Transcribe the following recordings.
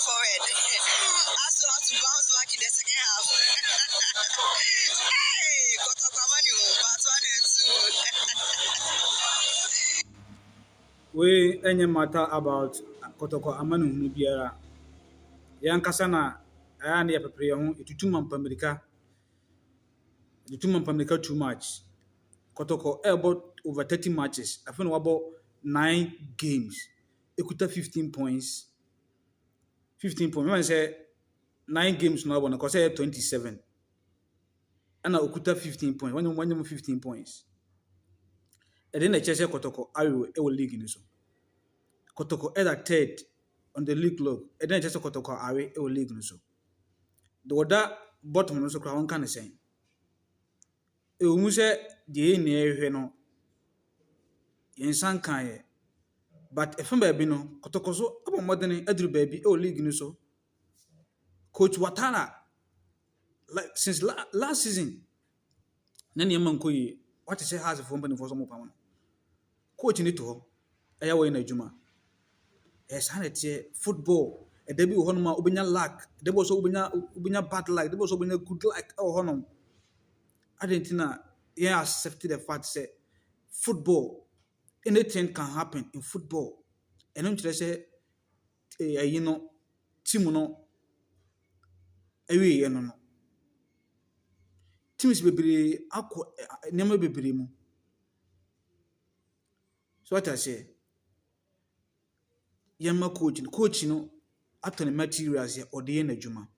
forward. As to bounce back in the second half. Hey, Kotokwamani, part 1 and 2. We any matter about Kotoko Amanu Nubiara. Yankasana, I am prepare home, it too man Pamerica. The 2 man Pamerica too much. Kotoko about over 30 matches. I found about 9 games. Ekuta 15 points. 15 points. When I say 9 games now, I say 27. And I Okuta 15 points. When you 15 points. And then I say Kotoko, I will league in so. Kotoko either third on the league log. And then I just Kotoko, I will league in so. The other bottom also crown can say. Say the near no yensan kan but if baby no Kotoko so about modern edru baby league in so. Coach Watara, like since last season, Nani Mankoy, what is has a company for some pound. Coach in it to Ayawa in a Juma. As Hanity football, a debut Honoma Ubinya luck, there was Ubinya bad luck, there was Ubinya good luck or Honum. Argentina, yeah, accepted the fact say football, anything can happen in football. And don't you say, Timono, away, no. Teams bebree akọ nneema bebree mu. So what I say, yamma coach no atọ ne materials ya ode na adwuma.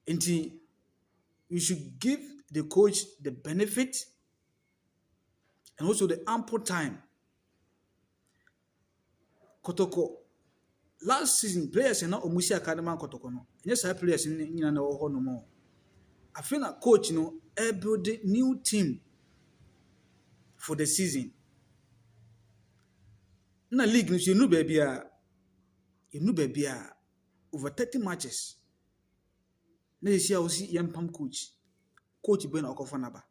Nti you should give the coach the benefit and also the ample time. Kotoko last season players na omusi academy Kotoko no. Yes, players nyina na ho no mo. I feel like coach build a new team for the season. Na league you know baby over 30 matches. Na you see how see pam coach Ben Okofanaba.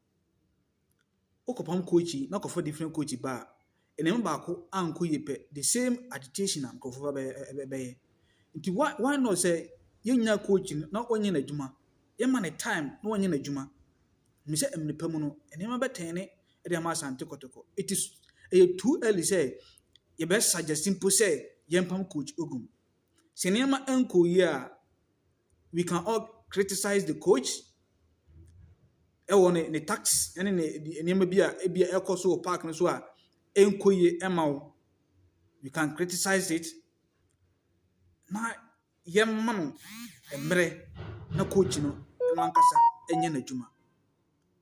Okopam coach na for different coach ba. And ba ko anko yepe the same agitation am ko for be. Why not say yenya coach na onye na adwuma. Yema ne time na onye na adwuma. Me say emnipa mu no enema betene e dey ma asante Kotoko. It is too early say you best suggest simple say yempam coach Ogum. Senema enko here we can all criticize the coach. E won ne tax ene ne enema bia ekoso park no so a enko ye ema we can criticize it. Na yemma no emre na coach no lankasa enye na dwuma.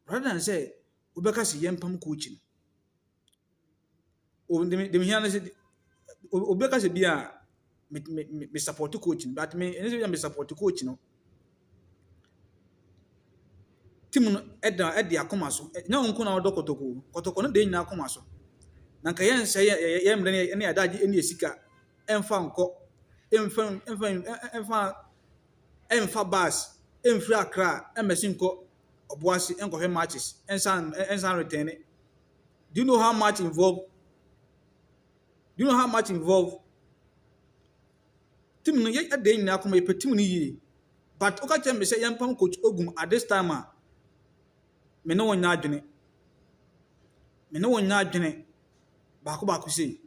Rather than say ubeka se yempam coach no. O dem here na say ubeka se bia me support coach but me support coach no. Team no eda akoma so. Nya onko na odo Kotoko no de nyina akoma so. Na nka yen say yemre ne adaji ene esika emfa nko emfa bus emfri Accra emesi nko oboasi enkohwe matches ensan return. Do you know how much involved? Team no ye ade nyina akoma e team no yi. But oka tell me say yempam coach Ogum at this time me no wonya adwene ba ko say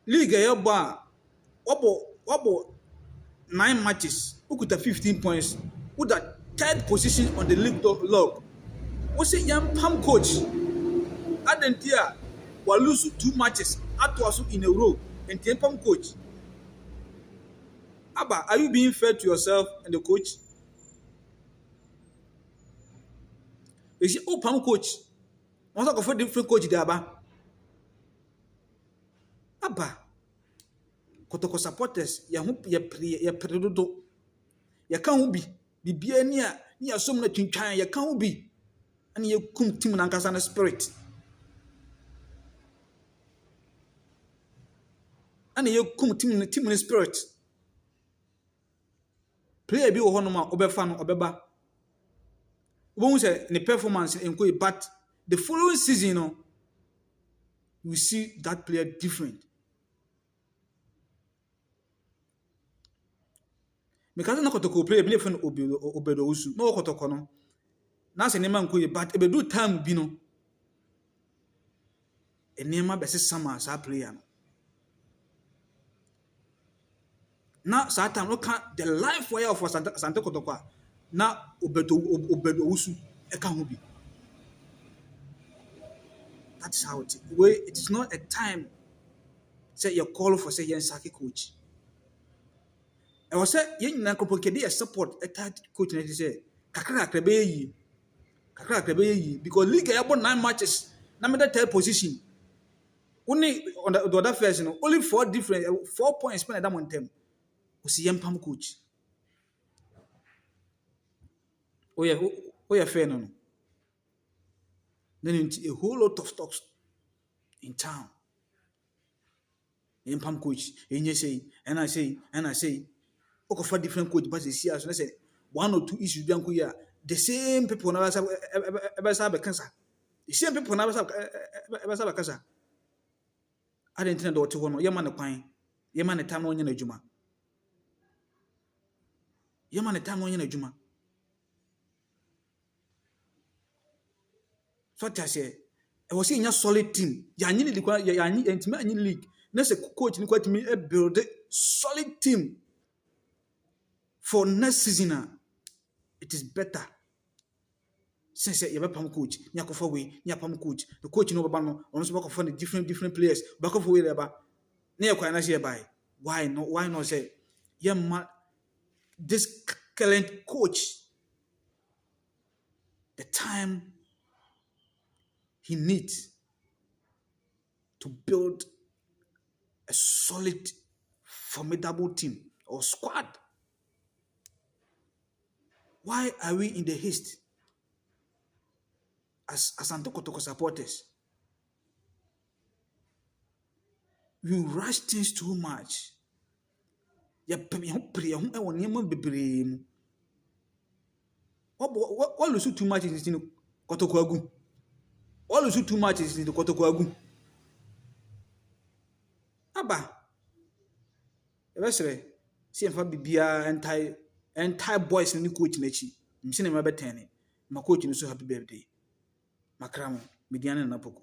league e bo wabo 9 matches ukuta 15 points with the third position on the league log. We say yempam coach adentia we lose 2 matches atwaso in a row and yempam coach. Abba, are you being fair to yourself and the coach? You see, pam coach. Once I go for different coach there, Abba. Kotoko supporters, ya predodo. Ya kan ubi. Bibia ni asom na twintwan ya kan ubi. Ani ye kum team na nkasa na spirit. Ani ye kum team na spirit. Player bi wo hono ma obefa no obeba. Won't say the performance in Koi, but the following season, you see that player different. Because na kotoko player bi le fe no obedo usu. No kotoko no. Na se nema nko ye but e be do time bi no. Enema be se sama sa player no. Na sa time no kan the life wire of Sante Kotoko a na obedo usu e ka ho bi. That is how it is. It is not a time say you call for say yen saki coach. I was say yen na kopokedi a support a third coach na say kakra be yi because league ya 9 matches na me that third position. Only on the other first, only 4 points spent at that one time. Was yen pam coach. Oh yeah, fair no. Then a whole lot of stocks in town. Yen pam coach, and you say, and I say, okay, for different coach, but they see us. And I say 1 or 2 issues. The same people never have a cancer. The same people never have a cancer. I didn't know what to want. Your man a pine. Your man a time on your juma. Your man a time on your juma. So I say, I was seeing a solid team. Ya need the league. Next coach, you to me build a solid team for next season. It is better. Since you have a pam coach, you have a pam coach. The coach in Obama, honestly, back of different players. Back of way there, near quite say by. Why not say, yeah, man, this current coach, the time he needs to build a solid, formidable team or squad. Why are we in the haste as Asante Kotoko supporters? We rush things too much. What lose too much is in Kotoko Ogum. What lose too much is in the Kotoko Ogum. Aba. Eventually, see if I be entire boys in the coach nechi. I'm seeing my better. My coach is so happy birthday. Makramo, Midian and Napoko.